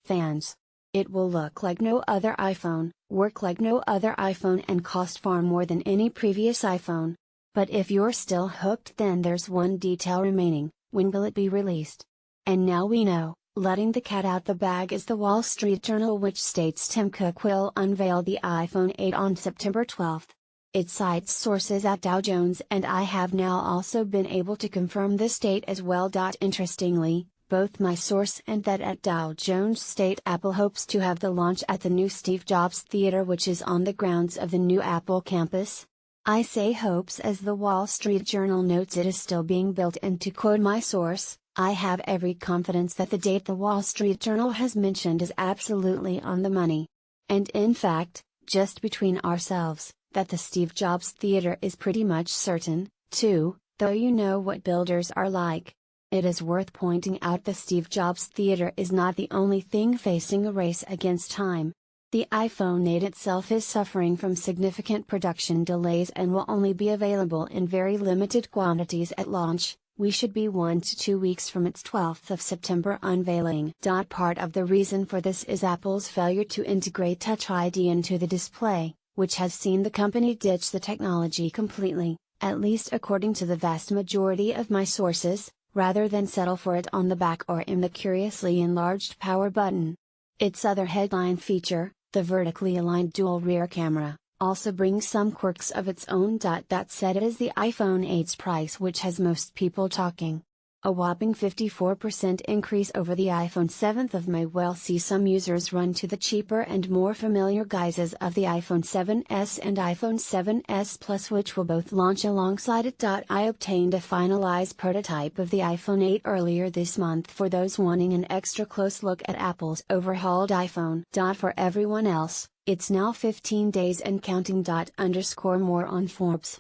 Fans. It will look like no other iPhone, work like no other iPhone and cost far more than any previous iPhone. But if you're still hooked, then there's one detail remaining: when will it be released? And now we know. Letting the cat out the bag is the Wall Street Journal, which states Tim Cook will unveil the iPhone 8 on September 12. It cites sources at Dow Jones, and I have now also been able to confirm this date as well. Interestingly, both my source and that at Dow Jones state Apple hopes to have the launch at the new Steve Jobs Theater, which is on the grounds of the new Apple campus. I say hopes as the Wall Street Journal notes it is still being built, and to quote my source, I have every confidence that the date the Wall Street Journal has mentioned is absolutely on the money. And in fact, just between ourselves, that the Steve Jobs Theater is pretty much certain, too, though you know what builders are like. It is worth pointing out the Steve Jobs Theater is not the only thing facing a race against time. The iPhone 8 itself is suffering from significant production delays and will only be available in very limited quantities at launch. We should be 1 to 2 weeks from its 12th of September unveiling. Part of the reason for this is Apple's failure to integrate Touch ID into the display, which has seen the company ditch the technology completely, at least according to the vast majority of my sources, rather than settle for it on the back or in the curiously enlarged power button. Its other headline feature, the vertically aligned dual rear camera, also brings some quirks of its own. That said, it is the iPhone 8's price which has most people talking. A whopping 54% increase over the iPhone 7 of May will see some users run to the cheaper and more familiar guises of the iPhone 7s and iPhone 7s Plus, which will both launch alongside it. I obtained a finalized prototype of the iPhone 8 earlier this month for those wanting an extra close look at Apple's overhauled iPhone. For everyone else, it's now 15 days and counting. More on Forbes.